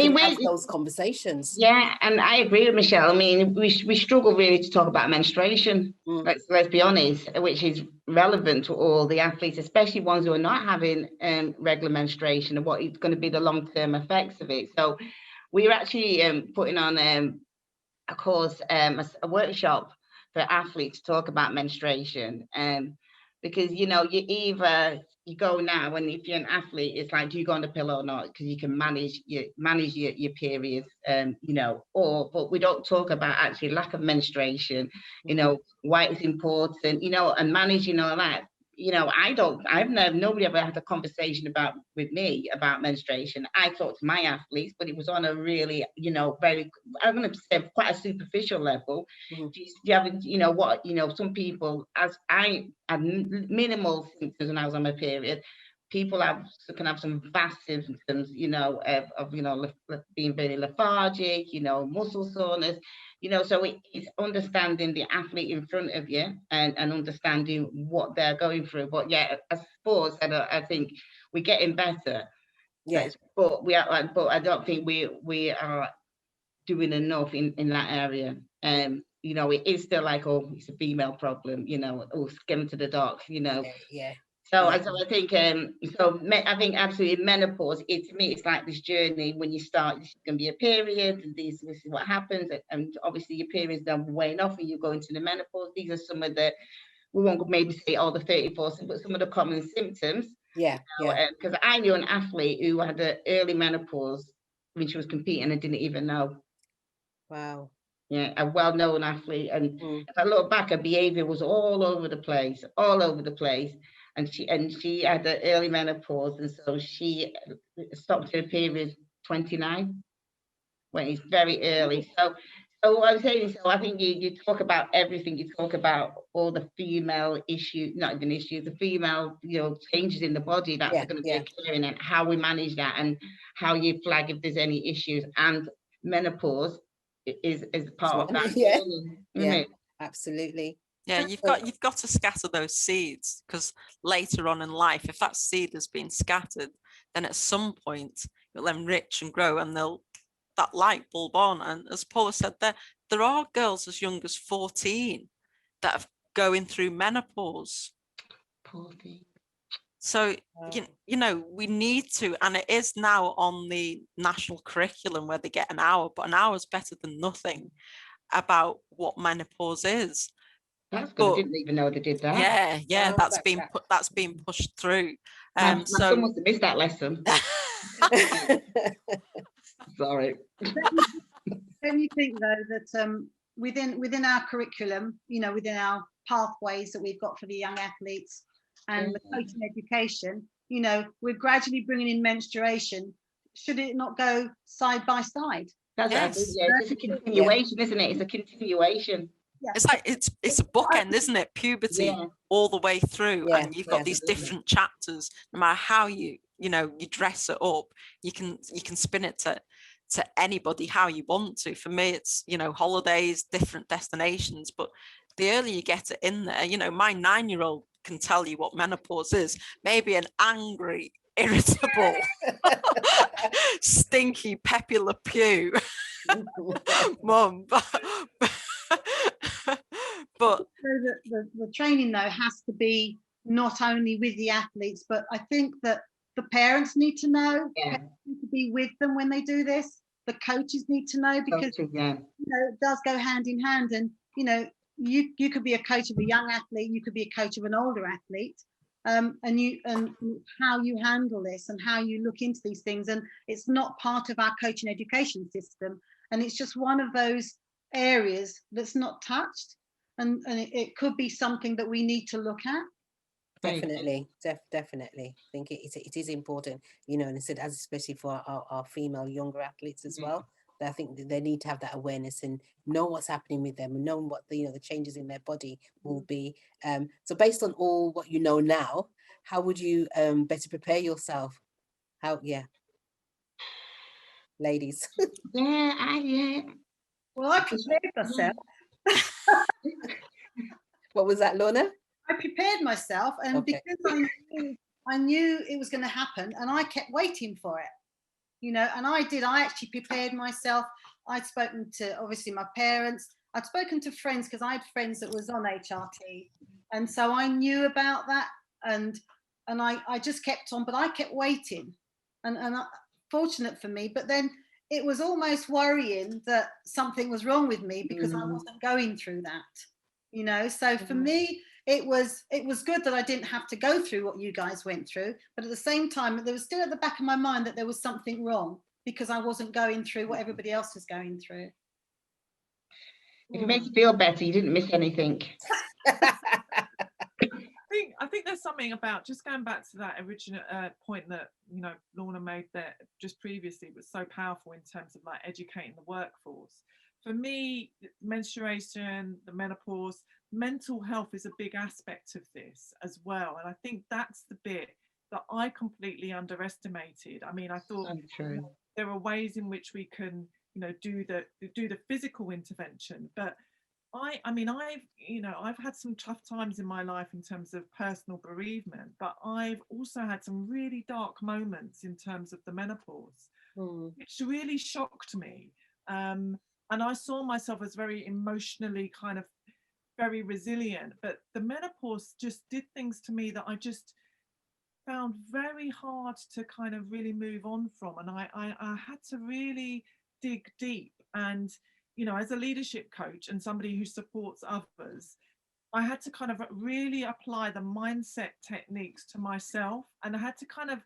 can have those conversations. Yeah, and I agree with Michelle. I mean, we struggle really to talk about menstruation. Let's be honest, which is relevant to all the athletes, especially ones who are not having regular menstruation, and what is going to be the long-term effects of it. So we're actually putting on a course, a workshop for athletes to talk about menstruation. Because, you know, you go now, and if you're an athlete, it's like, do you go on the pill or not? Because you can manage your periods, you know, but we don't talk about actually lack of menstruation, you know, why it's important, you know, and managing all that. You know, nobody ever had a conversation with me about menstruation. I talk to my athletes, but it was on a really, you know, very, I'm going to say quite a superficial level. Do you have, you know, what, you know, some people, as I had minimal symptoms when I was on my period, people can have some vast symptoms, you know, of you know, being very lethargic, you know, muscle soreness. You know, so it's understanding the athlete in front of you, and understanding what they're going through. But yeah, as sports, I think we're getting better. Yeah. But I don't think we are doing enough in that area. You know, it is still like, oh, it's a female problem. You know, oh, get them to the doc. You know. Yeah. So I think I think absolutely menopause. To me, it's like this journey. When you start, it's going to be a period, and this is what happens, and obviously your periods then wane off, and you go into the menopause. These are some of the, we won't maybe say all the 34, but some of the common symptoms. Yeah, because I knew an athlete who had an early menopause when she was competing and didn't even know. Wow. Yeah, a well-known athlete, and if I look back, her behavior was all over the place, and she had the early menopause, and so she stopped her period 29, when it's very early. So what I'm saying, so I think you talk about everything. You talk about all the female issues, not even issues, the female, you know, changes in the body that are going to be occurring, and how we manage that, and how you flag if there's any issues. And menopause is part of that. Absolutely. Yeah, you've got to scatter those seeds, because later on in life, if that seed has been scattered, then at some point it'll enrich and grow, and that light bulb on. And as Paula said, there are girls as young as 14 that are going through menopause. Poor thing. So, you know, we need to, and it is now on the national curriculum where they get an hour, but an hour is better than nothing, about what menopause is. That's good. I didn't even know they did that. Yeah, that's been pushed through. My son must have missed that lesson. Sorry. Don't you think though that within our curriculum, you know, within our pathways that we've got for the young athletes and the coaching education, you know, we're gradually bringing in menstruation. Should it not go side by side? It's a continuation, isn't it? It's a continuation. Yeah. It's like it's a bookend, isn't it? Puberty all the way through, and you've got these different chapters. No matter how you dress it up, you can spin it to anybody how you want to. For me, it's, you know, holidays, different destinations, but the earlier you get it in there, you know, my 9-year-old can tell you what menopause is. Maybe an angry, irritable, stinky Pepe Le Pew mum, but the training though has to be not only with the athletes, but I think that the parents need to know, parents need to be with them when they do this. The coaches need to know, because you know, it does go hand in hand. And you know, you could be a coach of a young athlete, you could be a coach of an older athlete, and how you handle this and how you look into these things. And it's not part of our coaching education system, and it's just one of those areas that's not touched, and it could be something that we need to look at. Definitely, definitely. I think it is important, you know, and I said, as especially for our female younger athletes as well. I think they need to have that awareness and know what's happening with them and know what the, you know, the changes in their body will be. So based on all what you know now, how would you better prepare yourself? How, ladies? Well, I prepared myself. What was that, Lorna? I prepared myself, and Okay. because I knew it was going to happen, and I kept waiting for it, you know, and I actually prepared myself. I'd spoken to, obviously, my parents. I'd spoken to friends, because I had friends that was on HRT, and so I knew about that, and I just kept on, but I kept waiting, and fortunate for me, but then it was almost worrying that something was wrong with me because I wasn't going through that, you know. So for me, it was good that I didn't have to go through what you guys went through, but at the same time, there was still at the back of my mind that there was something wrong because I wasn't going through what everybody else was going through. If it makes you feel better, you didn't miss anything. I think there's something about, just going back to that original point that, you know, Lorna made there just previously, was so powerful in terms of like educating the workforce. For me, menstruation, the menopause, mental health is a big aspect of this as well. And I think that's the bit that I completely underestimated. I mean, I thought there are ways in which we can, you know, do the physical intervention, but I mean, I've had some tough times in my life in terms of personal bereavement, but I've also had some really dark moments in terms of the menopause, which really shocked me. And I saw myself as very emotionally kind of very resilient, but the menopause just did things to me that I just found very hard to kind of really move on from. And I had to really dig deep. And, you know, as a leadership coach and somebody who supports others, I had to kind of really apply the mindset techniques to myself. And I had to kind of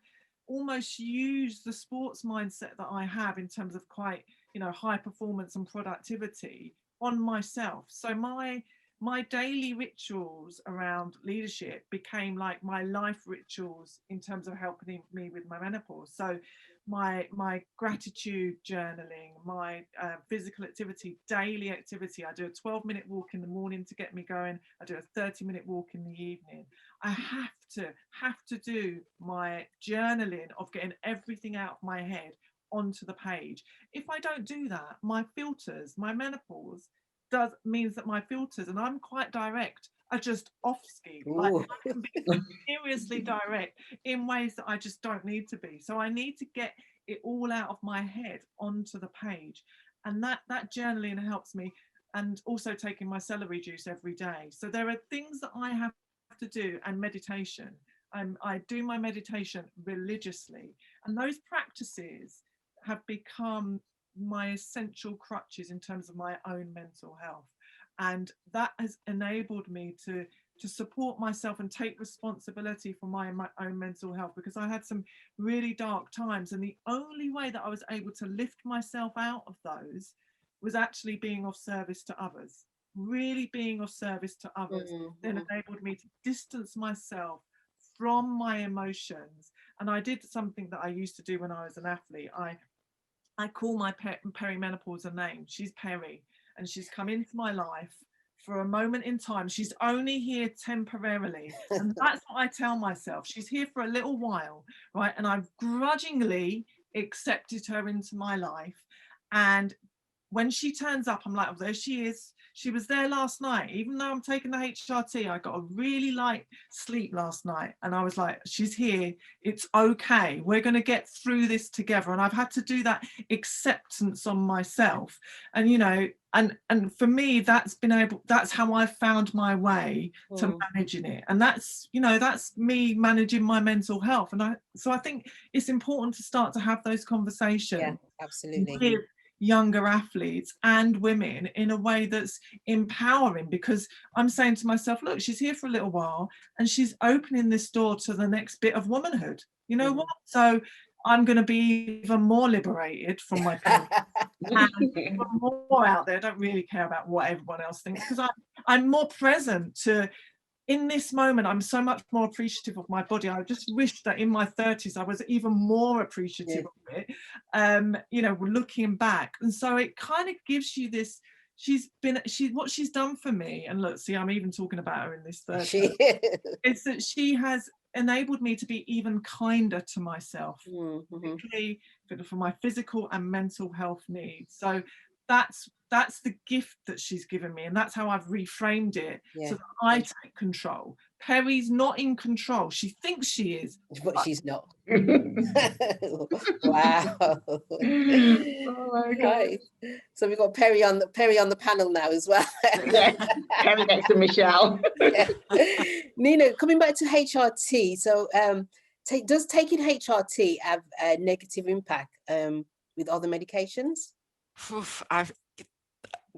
almost use the sports mindset that I have in terms of quite, you know, high performance and productivity on myself. So my daily rituals around leadership became like my life rituals in terms of helping me with my menopause. So my gratitude journaling, my physical activity, daily activity. I do a 12-minute walk in the morning to get me going. I do a 30-minute walk in the evening. I have to do my journaling of getting everything out of my head onto the page. If I don't do that, my filters, my menopause means that my filters, and I'm quite direct, are just off ski. Like, I can be seriously direct in ways that I just don't need to be. So I need to get it all out of my head onto the page, and that journaling helps me. And also taking my celery juice every day. So there are things that I have to do, and meditation. I do my meditation religiously, and those practices have become my essential crutches in terms of my own mental health, and that has enabled me to support myself and take responsibility for my own mental health, because I had some really dark times, and the only way that I was able to lift myself out of those was actually being of service to others. Really being of service to others then enabled me to distance myself from my emotions. And I did something that I used to do when I was an athlete. I call my perimenopause a name. She's Peri, and she's come into my life for a moment in time. She's only here temporarily. And that's what I tell myself. She's here for a little while, right? And I've grudgingly accepted her into my life. And when she turns up, I'm like, oh, there she is. She was there last night. Even though I'm taking the HRT, I got a really light sleep last night. And I was like, she's here. It's okay. We're going to get through this together. And I've had to do that acceptance on myself. And, you know, and for me, that's how I found my way to managing it. And that's, you know, that's me managing my mental health. And so I think it's important to start to have those conversations. Yeah, absolutely. With younger athletes and women in a way that's empowering, because I'm saying to myself, look, she's here for a little while and she's opening this door to the next bit of womanhood. You know what? So I'm going to be even more liberated from my pain and even more out there. I don't really care about what everyone else thinks, because I'm more present to, in this moment, I'm so much more appreciative of my body. I just wish that in my 30s I was even more appreciative of it, you know, looking back. And so it kind of gives you this, what she's done for me, and look, see, I'm even talking about her in this third person, it's that she has enabled me to be even kinder to myself, particularly for my physical and mental health needs. So that's the gift that she's given me, and that's how I've reframed it, so that I take control. Perry's not in control. She thinks she is, but she's not. Wow. Oh my God. Right. So we've got Perry on the panel now as well. Yeah, Perry next to Michelle. Nina, coming back to HRT, so does taking HRT have a negative impact with other medications?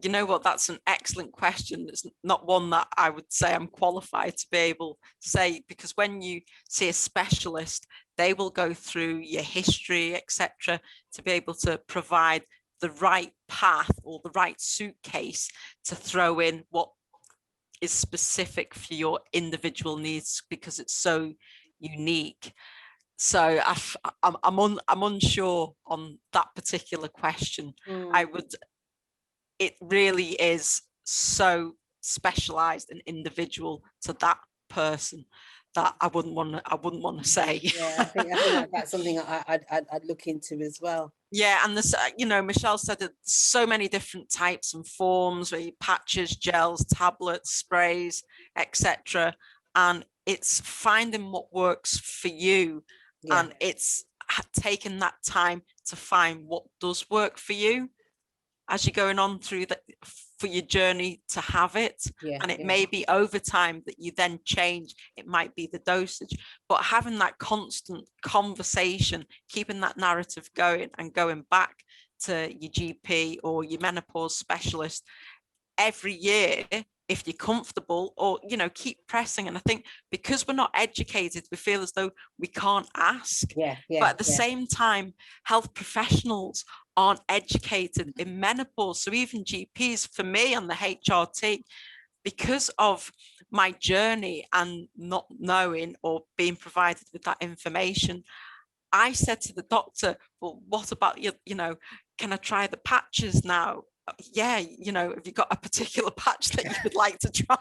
You know what, that's an excellent question. It's not one that I would say I'm qualified to be able to say, because when you see a specialist, they will go through your history, etc., to be able to provide the right path or the right suitcase to throw in what is specific for your individual needs, because it's so unique. So I'm unsure on that particular question. It really is so specialized and individual to that person that I wouldn't want to say. Yeah, I think that's something I'd look into as well. Yeah, and this, you know, Michelle said that so many different types and forms, where patches, gels, tablets, sprays, etc. And it's finding what works for you, and it's taking that time to find what does work for you as you're going on through for your journey to have it. And it may be over time that you then change. It might be the dosage, but having that constant conversation, keeping that narrative going and going back to your GP or your menopause specialist every year, if you're comfortable, or, you know, keep pressing. And I think because we're not educated, we feel as though we can't ask. But at the same time, health professionals aren't educated in menopause. So even GPs, for me on the HRT, because of my journey and not knowing or being provided with that information, I said to the doctor, well, what about you know, can I try the patches now? Yeah, you know, have you got a particular patch that you would like to try?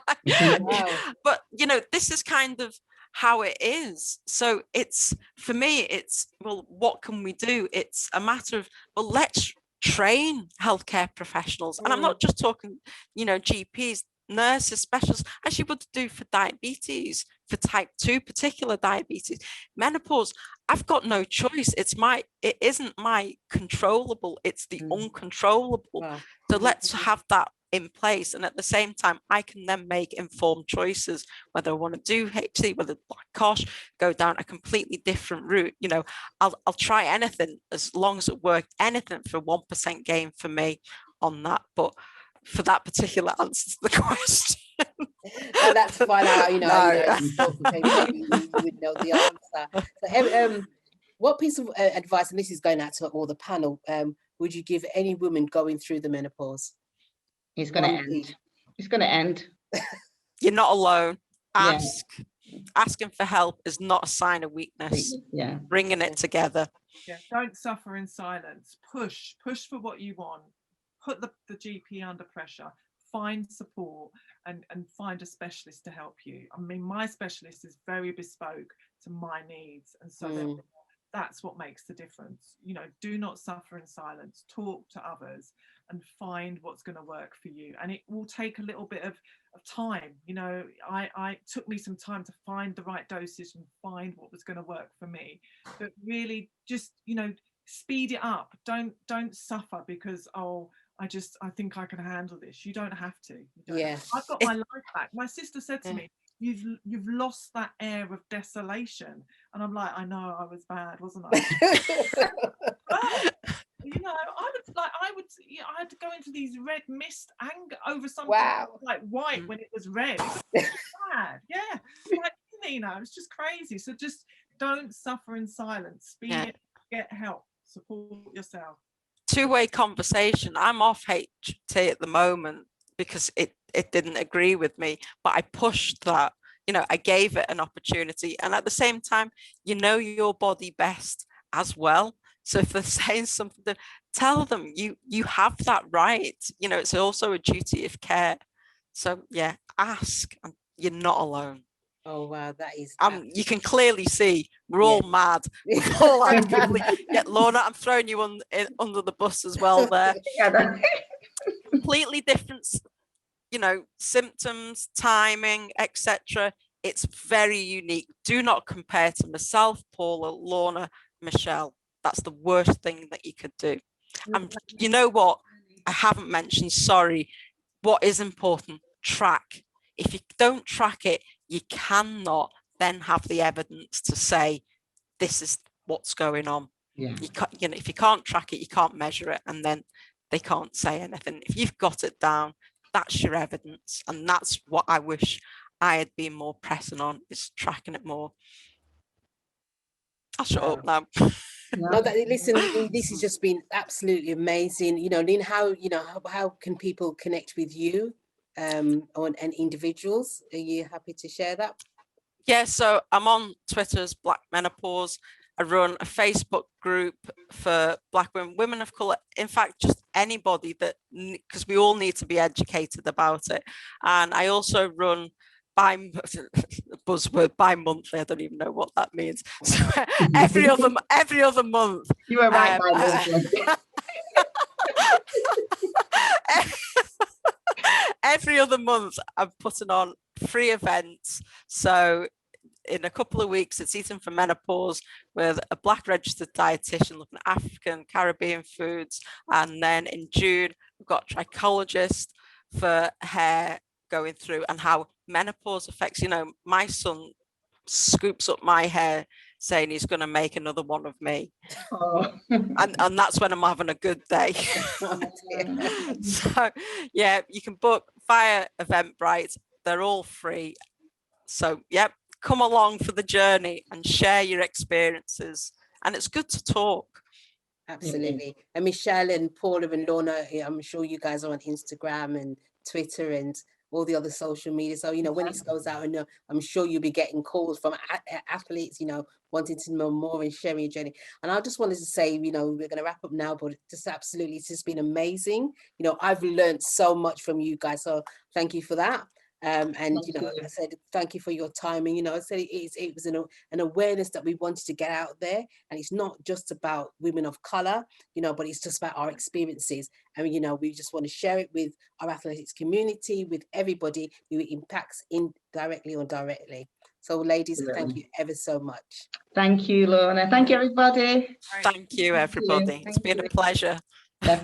But, you know, this is kind of how it is. So it's, for me, it's, well, what can we do? It's a matter of, well, let's train healthcare professionals. And I'm not just talking, you know, GPs, nurses, specialists, as you would do for diabetes, for type 2 particular diabetes. Menopause, I've got no choice. It isn't my controllable, it's the uncontrollable. So let's have that in place, and at the same time I can then make informed choices whether I want to do HT, whether, gosh, go down a completely different route. You know, I'll try anything as long as it worked, anything for 1% gain for me on that. But for that particular answer to the question, no, that's fine. You know, you would know the answer. So, what piece of advice, and this is going out to all the panel, would you give any woman going through the menopause? It's going to end. It's going to end. You're not alone. Asking for help is not a sign of weakness. Bringing it together. Don't suffer in silence. Push for what you want. Put the GP under pressure. Find support and find a specialist to help you. I mean, my specialist is very bespoke to my needs, and so that's what makes the difference. You know, do not suffer in silence. Talk to others and find what's going to work for you. And it will take a little bit of time. You know, I took me some time to find the right dosage and find what was going to work for me. But really, just, you know, speed it up. Don't suffer because, I think I can handle this. You don't have to. I've got my life back. My sister said to me, you've lost that air of desolation. And I'm like, I know, I was bad, wasn't I? But, you know, I would, these red mist anger over something Wow. like white when it was red. It's bad. Yeah. Like, Nina, it's just crazy. So just don't suffer in silence. Speak it, get help, support yourself. Two-way conversation. I'm off HT at the moment because it didn't agree with me, but I pushed that. You know, I gave it an opportunity, and at the same time, you know your body best as well. So if they're saying something, tell them you have that right. You know, it's also a duty of care. So yeah, ask, and you're not alone. Oh wow, that is. You can clearly see we're all mad. We're all like, yeah, Lorna, I'm throwing you under the bus as well there. Completely different, you know, symptoms, timing, etc. It's very unique. Do not compare to myself, Paula, Lorna, Michelle. That's the worst thing that you could do. And you know what? I haven't mentioned, sorry, what is important, track. If you don't track it, you cannot then have the evidence to say, this is what's going on. Yeah. You can't, you know, if you can't track it, you can't measure it, and then they can't say anything. If you've got it down, that's your evidence. And that's what I wish I had been more pressing on, is tracking it more. I'll shut up now. No, listen, this has just been absolutely amazing. You know, Lynn, how can people connect with you and individuals? Are you happy to share that? Yeah, so I'm on Twitter as Black Menopause. I run a Facebook group for Black women of colour. In fact, just anybody that, because we all need to be educated about it. And I also run buzzword bi-monthly. I don't even know what that means. So every other month. You were right, bi-monthly. Every other month, I'm putting on free events. So in a couple of weeks, it's Eating for Menopause with a Black registered dietitian looking at African, Caribbean foods. And then in June, we've got a trichologist for hair going through and how menopause affects, you know, my son scoops up my hair saying he's going to make another one of me. Oh. and that's when I'm having a good day. So yeah, you can book via Eventbrite. They're all free. So yep, come along for the journey and share your experiences. And it's good to talk. Absolutely. And Michelle and Paula and Lorna, I'm sure you guys are on Instagram and Twitter and all the other social media. So, you know, when this goes out, and I'm sure you'll be getting calls from athletes, you know, wanting to know more and sharing your journey. And I just wanted to say, you know, we're going to wrap up now, but just absolutely, it's just been amazing. You know, I've learned so much from you guys. So thank you for that. And you know, I said thank you for your time, and you know, I said it was an awareness that we wanted to get out there, and it's not just about women of color, you know, but it's just about our experiences, and you know, we just want to share it with our athletics community, with everybody who it impacts indirectly or directly. So ladies, thank you ever so much. Thank you, Lorna. Thank you, everybody. Thank you, everybody. It's been a pleasure.